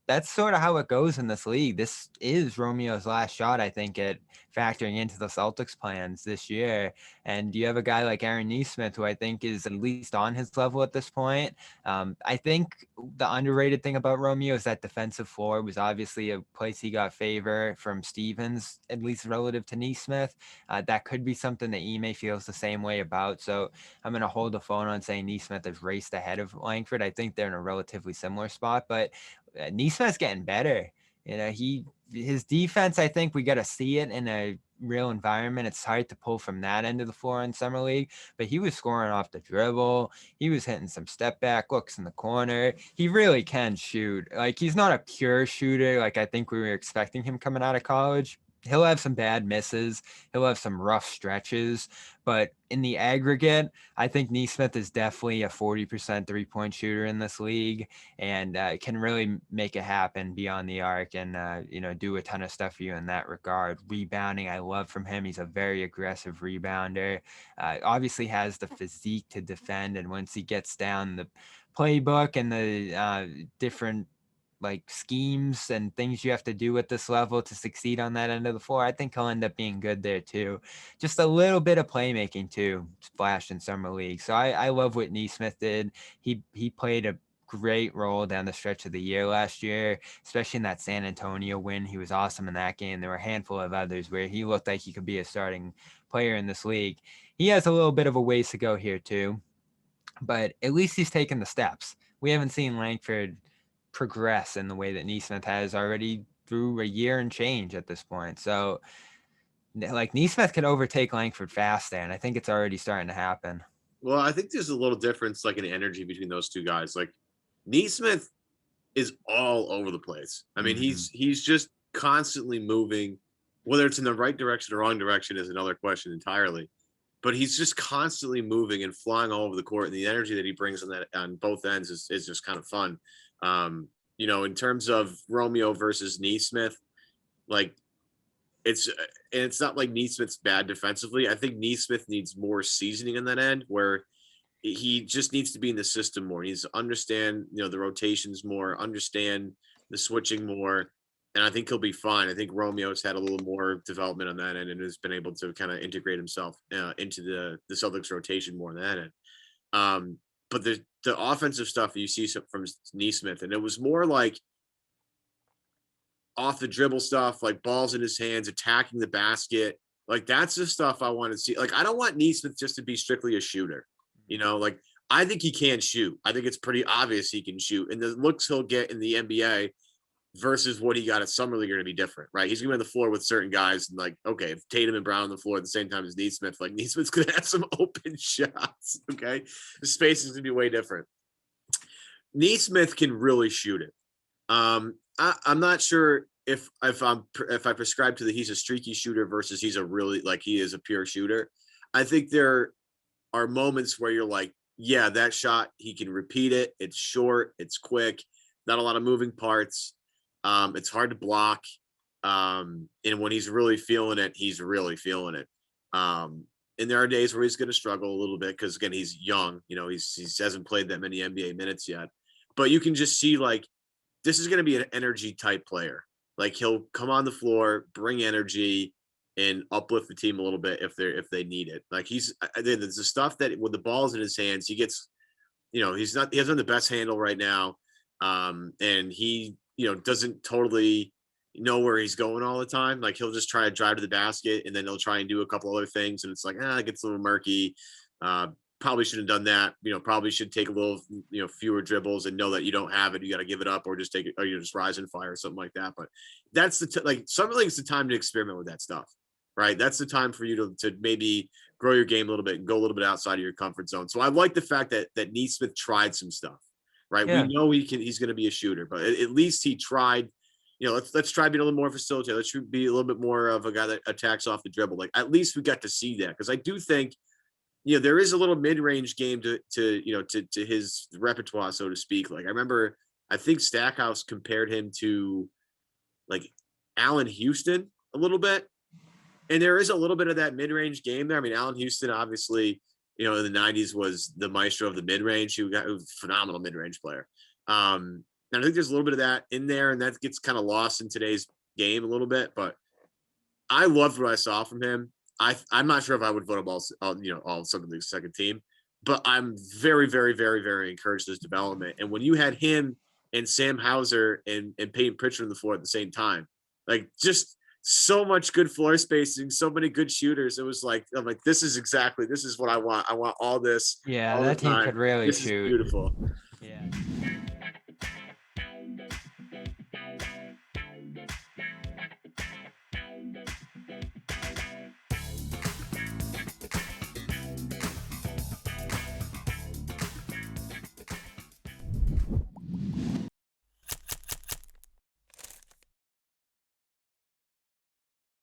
that's sort of how it goes in this league. This is Romeo's last shot, I think, at factoring into the Celtics plans this year. And you have a guy like Aaron Nesmith, who I think is at least on his level at this point. I think the underrated thing about Romeo is that defensive floor was obviously a place he got favor from Stevens, at least relative to Nesmith. That could be something that Ime feels the same way about. So I'm going to hold the phone on saying Nesmith has raced ahead of Langford. I think they're in a relatively similar spot, but Nesmith's getting better. You know, his defense, I think we got to see it in a real environment. It's hard to pull from that end of the floor in summer league, but he was scoring off the dribble. He was hitting some step back looks in the corner. He really can shoot. Like, he's not a pure shooter like I think we were expecting him coming out of college. He'll have some bad misses. He'll have some rough stretches, but in the aggregate, I think Nesmith is definitely a 40% three-point shooter in this league, and can really make it happen beyond the arc, and do a ton of stuff for you in that regard. Rebounding, I love from him. He's a very aggressive rebounder. Obviously has the physique to defend, and once he gets down the playbook and the different like schemes and things you have to do at this level to succeed on that end of the floor, I think he'll end up being good there too. Just a little bit of playmaking too splashed in summer league. So I love what Nesmith did. He played a great role down the stretch of the year last year, especially in that San Antonio win. He was awesome in that game. There were a handful of others where he looked like he could be a starting player in this league. He has a little bit of a ways to go here too, but at least he's taken the steps. We haven't seen Langford progress in the way that Nesmith has already through a year and change at this point. So like Nesmith could overtake Langford fast there, and I think it's already starting to happen. Well, I think there's a little difference, like in energy between those two guys. Like Nesmith is all over the place. I mean, Mm-hmm. he's just constantly moving. Whether it's in the right direction or wrong direction is another question entirely. But he's just constantly moving and flying all over the court, and the energy that he brings on that on both ends is just kind of fun. In terms of Romeo versus Nesmith, like it's not like Nesmith's bad defensively. I think Nesmith needs more seasoning in that end, where he just needs to be in the system more. He needs to understand, the rotations more, understand the switching more, and I think he'll be fine. I think Romeo's had a little more development on that end and has been able to kind of integrate himself into the Celtics rotation more on that end. But the offensive stuff you see from Nesmith, and it was more like off the dribble stuff, like balls in his hands, attacking the basket. Like that's the stuff I want to see. Like I don't want Nesmith just to be strictly a shooter. Like I think he can shoot. I think it's pretty obvious he can shoot. And the looks he'll get in the NBA versus what he got at summer league are going to be different, right? He's going to be on the floor with certain guys, and like, okay, if Tatum and Brown on the floor at the same time as Nesmith, like Nesmith's going to have some open shots. Okay, the space is going to be way different. Nesmith can really shoot it. I'm not sure if I prescribe to he's a streaky shooter versus he's a really like he is a pure shooter. I think there are moments where you're like, yeah, that shot he can repeat it. It's short, it's quick, not a lot of moving parts. It's hard to block. And when he's really feeling it, he's really feeling it. And there are days where he's going to struggle a little bit because again, he's young. He hasn't played that many NBA minutes yet. But you can just see like this is going to be an energy type player. Like he'll come on the floor, bring energy, and uplift the team a little bit if they need it. Like there's the stuff that with the balls in his hands, he gets, he hasn't the best handle right now, and he doesn't totally know where he's going all the time. Like he'll just try to drive to the basket, and then he'll try and do a couple other things, and it's like it gets a little murky. Probably shouldn't have done that. Probably should take a little, fewer dribbles and know that you don't have it. You got to give it up or just take it, or just rise and fire or something like that. But that's something like it's the time to experiment with that stuff, right? That's the time for you to maybe grow your game a little bit and go a little bit outside of your comfort zone. So I like the fact that Nesmith tried some stuff, right? Yeah. We know he's going to be a shooter, but at least he tried. Let's try being a little more facilitator. Let's be a little bit more of a guy that attacks off the dribble. Like at least we got to see that because I do think there is a little mid-range game to his repertoire, so to speak. Like I think Stackhouse compared him to like Allen Houston a little bit. And there is a little bit of that mid-range game there. I mean, Allen Houston, obviously, in the 90s was the maestro of the mid-range. He was a phenomenal mid-range player. And I think there's a little bit of that in there, and that gets kind of lost in today's game a little bit. But I loved what I saw from him. I'm not sure if I would vote him all of the second team, but I'm very, very, very, very encouraged his development. And when you had him and Sam Hauser and Peyton Pritchard on the floor at the same time, like just so much good floor spacing, so many good shooters. It was like, this is what I want. I want all this Yeah, all the that team time. could really This is shoot. beautiful.